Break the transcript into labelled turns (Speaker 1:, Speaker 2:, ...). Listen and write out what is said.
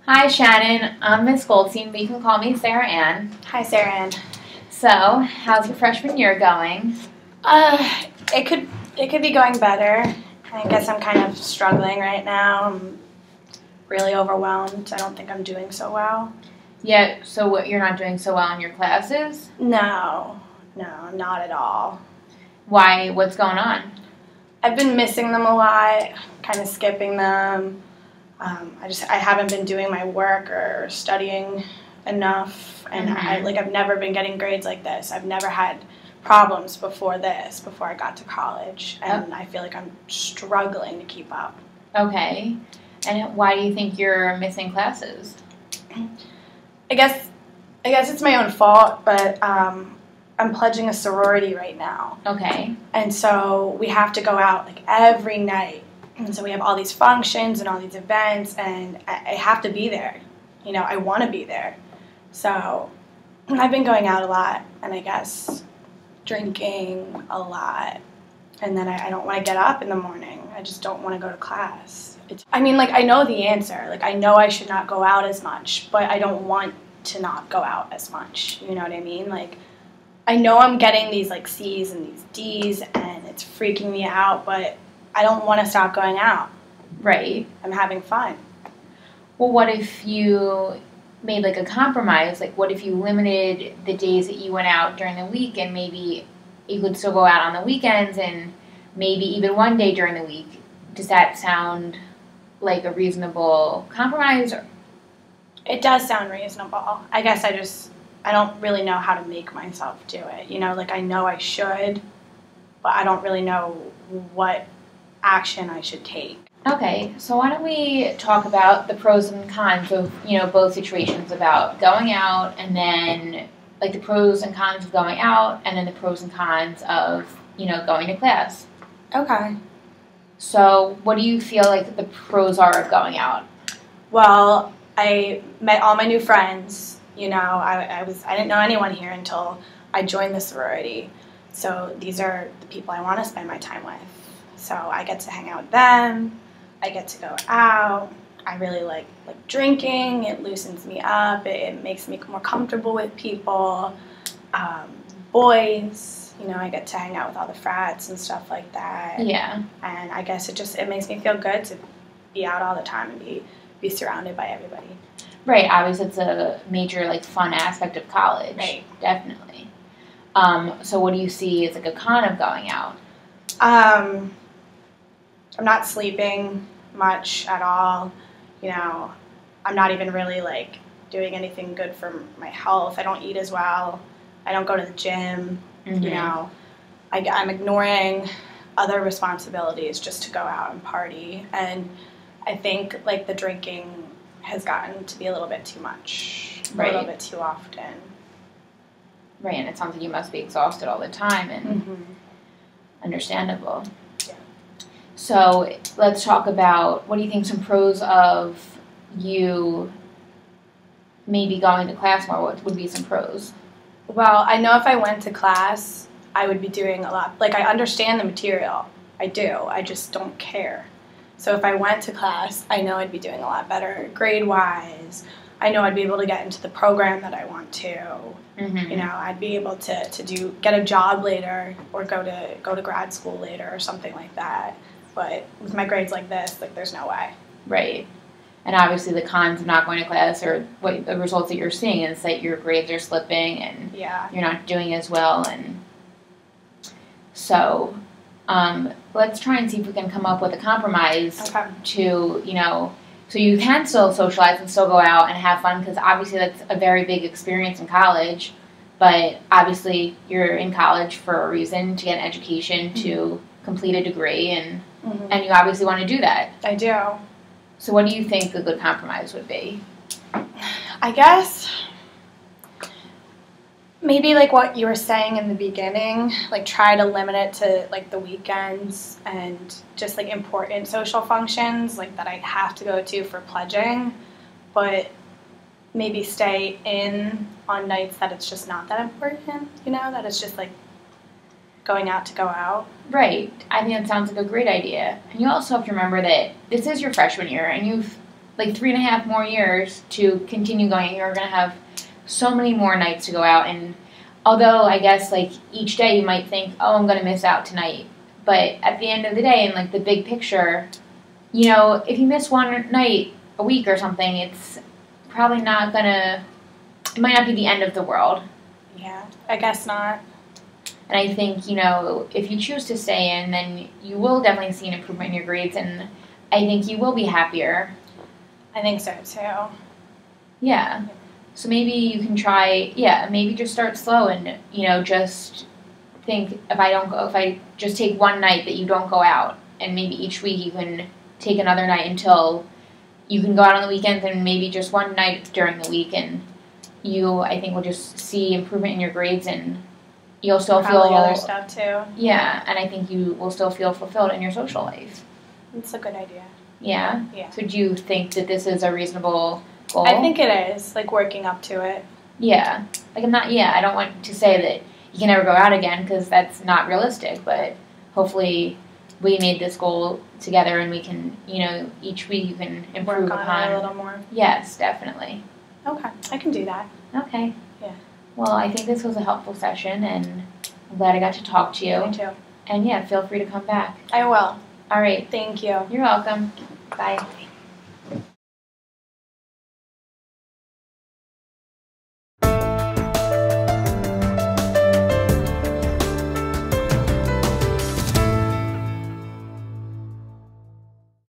Speaker 1: Hi, Shannon. I'm Miss Goldstein, but you can call me Sarahann.
Speaker 2: Hi, Sarahann.
Speaker 1: So, how's your freshman year going?
Speaker 2: It could be going better. I guess I'm kind of struggling right now. I'm really overwhelmed. I don't think I'm doing so well.
Speaker 1: Yeah, so what, you're not doing so well in your classes?
Speaker 2: No, not at all.
Speaker 1: Why? What's going on?
Speaker 2: I've been missing them a lot, kind of skipping them. I haven't been doing my work or studying enough, and I've never been getting grades like this. I've never had problems before I got to college, and I feel like I'm struggling to keep up.
Speaker 1: Okay. And why do you think you're missing classes?
Speaker 2: I guess it's my own fault, but I'm pledging a sorority right now.
Speaker 1: Okay.
Speaker 2: And so we have to go out like every night. And so we have all these functions and all these events, and I have to be there. You know, I want to be there. So I've been going out a lot, and I guess drinking a lot. And then I don't want to get up in the morning. I just don't want to go to class. I know the answer. Like, I know I should not go out as much, but I don't want to not go out as much. You know what I mean? Like, I know I'm getting these, like, C's and these D's, and it's freaking me out, but I don't want to stop going out.
Speaker 1: Right.
Speaker 2: I'm having fun.
Speaker 1: Well, what if you made, like, a compromise? Like, what if you limited the days that you went out during the week, and maybe you could still go out on the weekends, and maybe even one day during the week? Does that sound like a reasonable compromise?
Speaker 2: It does sound reasonable. I guess I don't really know how to make myself do it. You know, like, I know I should, but I don't really know what action I should take.
Speaker 1: Okay, so why don't we talk about the pros and cons of, both situations, about going out, and then, like, the pros and cons of going out, and then the pros and cons of, going to class.
Speaker 2: Okay.
Speaker 1: So what do you feel like the pros are of going out?
Speaker 2: Well, I met all my new friends. You know, I didn't know anyone here until I joined the sorority. So these are the people I want to spend my time with. So I get to hang out with them. I get to go out. I really like drinking. It loosens me up. It makes me more comfortable with people. Boys, I get to hang out with all the frats and stuff like that.
Speaker 1: Yeah.
Speaker 2: And I guess it makes me feel good to be out all the time and be surrounded by everybody.
Speaker 1: Right. Obviously, it's a major, like, fun aspect of college.
Speaker 2: Right.
Speaker 1: Definitely. So what do you see as, like, a con of going out?
Speaker 2: I'm not sleeping much at all. I'm not even really, like, doing anything good for my health. I don't eat as well. I don't go to the gym.
Speaker 1: Mm-hmm.
Speaker 2: I'm ignoring other responsibilities just to go out and party. And I think, like, the drinking has gotten to be a little bit too much,
Speaker 1: Right.
Speaker 2: A little bit too often.
Speaker 1: Right, and it sounds like you must be exhausted all the time, and understandable.
Speaker 2: Yeah.
Speaker 1: So let's talk about, what do you think some pros of you maybe going to class more? What would be some pros?
Speaker 2: Well, I know if I went to class, I would be doing a lot. Like, I understand the material. I do. I just don't care. So if I went to class, I know I'd be doing a lot better grade-wise. I know I'd be able to get into the program that I want to.
Speaker 1: Mm-hmm.
Speaker 2: I'd be able to get a job later, or go to grad school later, or something like that. But with my grades like this, like, there's no way.
Speaker 1: Right. And obviously the cons of not going to class, or what the results that you're seeing, is that your grades are slipping and you're not doing as well. And so let's try and see if we can come up with a compromise to, so you can still socialize and still go out and have fun, because obviously that's a very big experience in college. But obviously you're in college for a reason, to get an education, to complete a degree, and you obviously want to do that.
Speaker 2: I do.
Speaker 1: So what do you think a good compromise would be?
Speaker 2: I guess maybe, like, what you were saying in the beginning, like, try to limit it to, like, the weekends and just, like, important social functions, like, that I have to go to for pledging, but maybe stay in on nights that it's just not that important, that it's just, like, going out to go out.
Speaker 1: Right. I think that sounds like a great idea. And you also have to remember that this is your freshman year, and you've like 3.5 more years to continue going. You're going to have so many more nights to go out. And although I guess like each day you might think, oh, I'm going to miss out tonight. But at the end of the day, in like the big picture, you know, if you miss one night a week or something, it's probably not going to, it might not be the end of the world.
Speaker 2: Yeah, I guess not.
Speaker 1: And I think, you know, if you choose to stay in, then you will definitely see an improvement in your grades, and I think you will be happier.
Speaker 2: I think so, too.
Speaker 1: Yeah. So maybe you can try, maybe just start slow and, you know, just think if I just take one night that you don't go out, and maybe each week you can take another night until you can go out on the weekends, and maybe just one night during the week, and you, I think, will just see improvement in your grades, and you'll still
Speaker 2: Probably
Speaker 1: feel
Speaker 2: other stuff too.
Speaker 1: Yeah, and I think you will still feel fulfilled in your social life.
Speaker 2: It's a good idea.
Speaker 1: Yeah?
Speaker 2: Yeah.
Speaker 1: So do you think that this is a reasonable goal?
Speaker 2: I think it is, like working up to it.
Speaker 1: Yeah. Like I don't want to say that you can never go out again, because that's not realistic, but hopefully we made this goal together, and we can, you know, each week you can improve
Speaker 2: Work on it a little more.
Speaker 1: Yes, definitely.
Speaker 2: Okay, I can do that.
Speaker 1: Okay.
Speaker 2: Yeah.
Speaker 1: Well, I think this was a helpful session, and I'm glad I got to talk to you.
Speaker 2: Me too.
Speaker 1: And yeah, feel free to come back.
Speaker 2: I will.
Speaker 1: All right.
Speaker 2: Thank you.
Speaker 1: You're welcome. Bye.